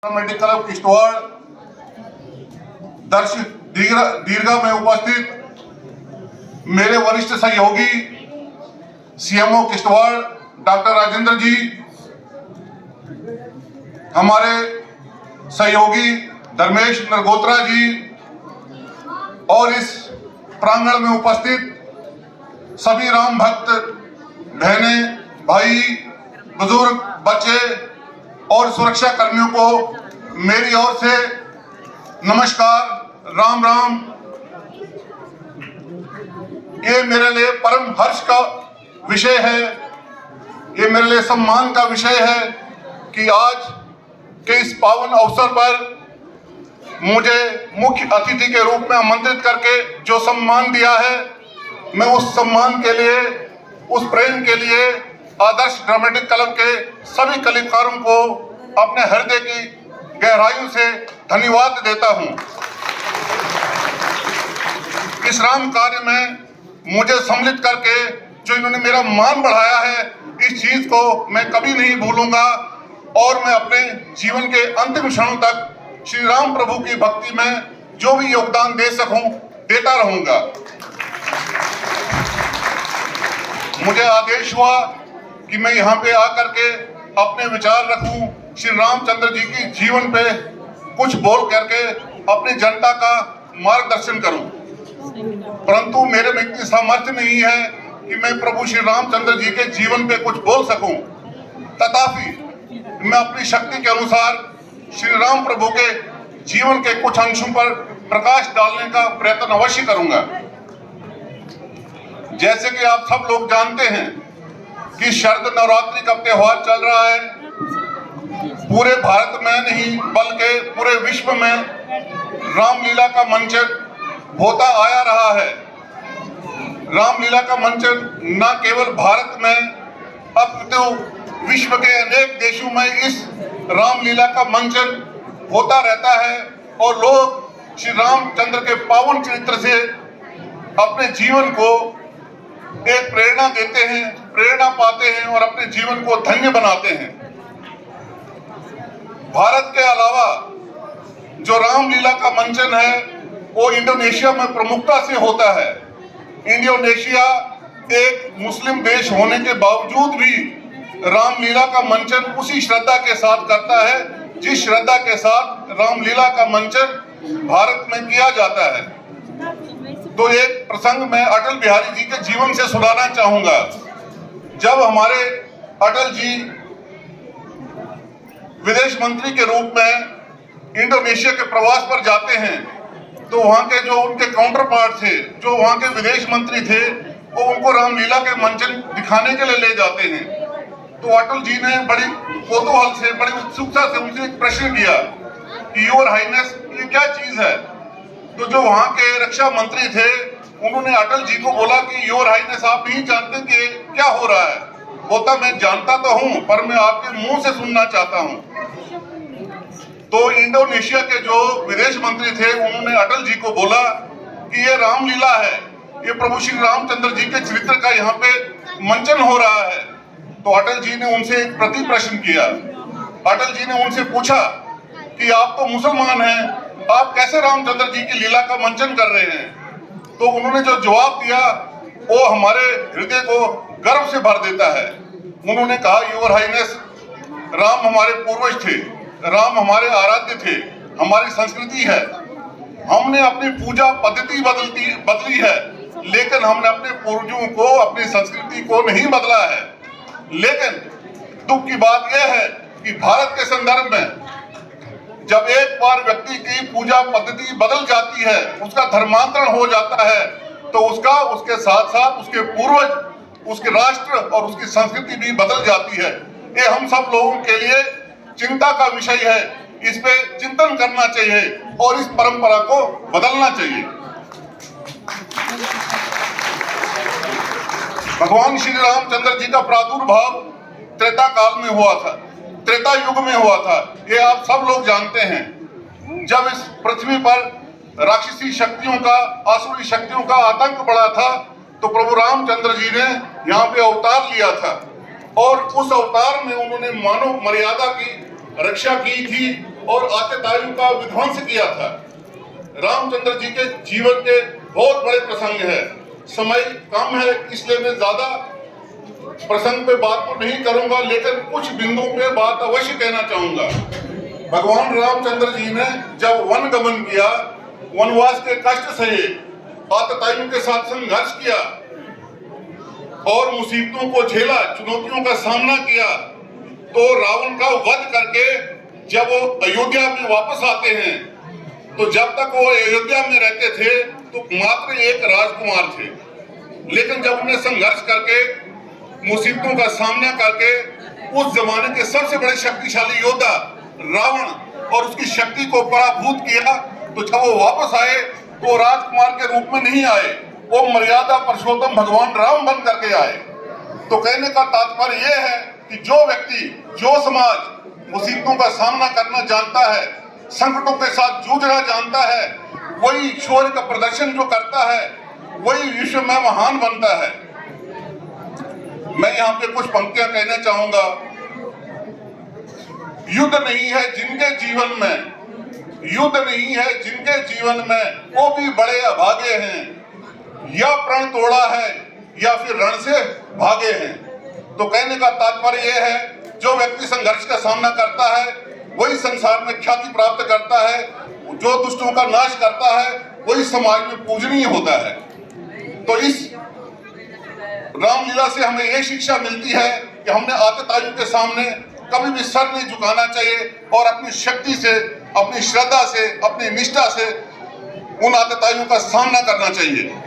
Medical Kishtwar दर्श दीर्घा में उपस्थित मेरे वरिष्ठ सहयोगी सीएमओ किश्तवाड़ डॉक्टर राजेंद्र जी, हमारे सहयोगी धर्मेश नरगोत्रा जी और इस प्रांगण में उपस्थित सभी राम भक्त बहनें, भाई, बुजुर्ग, बच्चे और सुरक्षा कर्मियों को मेरी ओर से नमस्कार, राम राम। ये मेरे लिए परम हर्ष का विषय है, ये मेरे लिए सम्मान का विषय है कि आज के इस पावन अवसर पर मुझे मुख्य अतिथि के रूप में आमंत्रित करके जो सम्मान दिया है, मैं उस सम्मान के लिए, उस प्रेम के लिए आदर्श ड्रामेटिक क्लब के सभी कलाकारों को अपने हृदय की गहराइयों से धन्यवाद देता हूं। इस राम कार्य में मुझे सम्मिलित करके जो इन्होंने मेरा मान बढ़ाया है, इस चीज को मैं कभी नहीं भूलूंगा और मैं अपने जीवन के अंतिम क्षणों तक श्री राम प्रभु की भक्ति में जो भी योगदान दे सकूं देता रहूंगा। मुझे आदेश हुआ कि मैं यहाँ पे आकर के अपने विचार रखूं, श्री रामचंद्र जी की जीवन पे कुछ बोल करके अपनी जनता का मार्गदर्शन करूं, परंतु मेरे में इतनी सामर्थ्य नहीं है कि मैं प्रभु श्री रामचंद्र जी के जीवन पे कुछ बोल सकूं। तथापि मैं अपनी शक्ति के अनुसार श्री राम प्रभु के जीवन के कुछ अंशों पर प्रकाश डालने का प्रयत्न अवश्य करूंगा। जैसे कि आप सब लोग जानते हैं कि शरद नवरात्रि का त्योहार चल रहा है। पूरे भारत में नहीं बल्कि पूरे विश्व में रामलीला का मंचन होता आया रहा है। रामलीला का मंचन न केवल भारत में, अपितु विश्व के अनेक देशों में इस रामलीला का मंचन होता रहता है और लोग श्री रामचंद्र के पावन चरित्र से अपने जीवन को एक प्रेरणा देते हैं, प्रेरणा पाते हैं और अपने जीवन को धन्य बनाते हैं। भारत के अलावा जो रामलीला का मंचन है वो इंडोनेशिया में प्रमुखता से होता है। इंडोनेशिया एक मुस्लिम देश होने के बावजूद भी रामलीला का मंचन उसी श्रद्धा के साथ करता है जिस श्रद्धा के साथ रामलीला का मंचन भारत में किया जाता है। तो एक प्रसंग मैं अटल बिहारी जी के जीवन से सुनाना चाहूंगा। जब हमारे अटल जी विदेश मंत्री के रूप में इंडोनेशिया के प्रवास पर जाते हैं तो वहां के जो उनके काउंटर पार्ट थे, जो वहां के विदेश मंत्री थे, वो उनको रामलीला के मंचन दिखाने के लिए ले जाते हैं। तो अटल जी ने बड़ी कौतूहल से, बड़ी उत्सुकता से उनसे एक प्रश्न किया कि योर हाइनेस, ये क्या चीज है? तो जो वहां के रक्षा मंत्री थे उन्होंने अटल जी को बोला कि योर हाइनेस, आप नहीं जानते कि क्या हो रहा है? बोलता, मैं जानता तो हूं पर मैं आपके मुंह से सुनना चाहता हूं। तो इंडोनेशिया के जो विदेश मंत्री थे उन्होंने अटल जी को बोला कि ये रामलीला है, ये प्रभु श्री रामचंद्र जी के चरित्र का यहाँ पे मंचन हो रहा है। तो अटल जी ने उनसे एक प्रति प्रश्न किया। अटल जी ने उनसे पूछा कि आप तो मुसलमान हैं, आप कैसे रामचंद्र जी की लीला का मंचन कर रहे हैं? तो उन्होंने जो जवाब दिया वो हमारे हृदय को गर्व से भर देता है। उन्होंने कहा, योर हाइनेस, राम हमारे पूर्वज थे, राम हमारे आराध्य थे, हमारी संस्कृति है। हमने अपनी पूजा पद्धति बदली है, लेकिन हमने अपने पूर्वजों को, अपनी संस्कृति को नहीं बदला है। लेकिन दुख की बात यह है कि भारत के संदर्भ में जब एक बार व्यक्ति की पूजा पद्धति बदल जाती है, उसका धर्मांतरण हो जाता है, तो उसके साथ साथ उसके पूर्वज, उसके राष्ट्र और उसकी संस्कृति भी बदल जाती है। ये हम सब लोगों के लिए चिंता का विषय है। इस पे चिंतन करना चाहिए और इस परंपरा को बदलना चाहिए। भगवान श्री रामचंद्र जी का प्रादुर्भाव त्रेता काल में हुआ था, त्रेता युग में हुआ था, ये आप सब लोग जानते हैं। जब इस पृथ्वी पर राक्षसी शक्तियों का, आसुरी शक्तियों का आतंक बढ़ा था, तो प्रभु रामचंद्र जी ने यहाँ पे अवतार लिया था और उस अवतार में उन्होंने मानव मर्यादा की रक्षा की थी और आतताइयों का विध्वंस किया था। रामचंद्र जी के जीवन के बहुत बड़े प्रसंग है। समय कम है इसलिए मैं ज्यादा प्रसंग पे बात तो नहीं करूंगा, लेकिन कुछ बिंदुओं पे बात अवश्य कहना चाहूंगा। भगवान रामचंद्र जी ने जब वन गमन किया, वनवास के कष्ट सहे, आतताइयों के साथ संघर्ष किया और मुसीबतों को झेला, चुनौतियों का सामना किया, तो रावण का वध करके जब वो अयोध्या में वापस आते हैं, तो जब तक वो अयोध्या में रहते थे तो मात्र एक राजकुमार थे, लेकिन जब उन्हें संघर्ष करके मुसीबतों का सामना करके उस जमाने के सबसे बड़े शक्तिशाली योद्धा रावण और उसकी शक्ति को पराभूत किया, तो जब वो वापस आए तो राजकुमार के रूप में नहीं आए, वो मर्यादा पुरुषोत्तम भगवान राम बन करके आए। तो कहने का तात्पर्य यह है कि जो व्यक्ति, जो समाज मुसीबतों का सामना करना जानता है, संकटों के साथ जूझना जानता है, वही शौर्य का प्रदर्शन जो करता है, वही विश्व में महान बनता है। मैं यहाँ पे कुछ पंक्तियां कहना चाहूंगा। युद्ध नहीं है जिनके जीवन में, युद्ध नहीं है जिनके जीवन में, वो भी बड़े अभागे हैं, या प्रण तोड़ा है या फिर रण से भागे हैं। तो कहने का तात्पर्य यह है, जो व्यक्ति संघर्ष का सामना करता है वही संसार में ख्याति प्राप्त करता है, जो दुष्टों का नाश करता है वही समाज में पूजनीय होता है। तो इस रामलीला से हमें यह शिक्षा मिलती है कि हमने आतताइयों के सामने कभी भी सर नहीं झुकाना चाहिए और अपनी शक्ति से, अपनी श्रद्धा से, अपनी निष्ठा से उन आतताइयों का सामना करना चाहिए।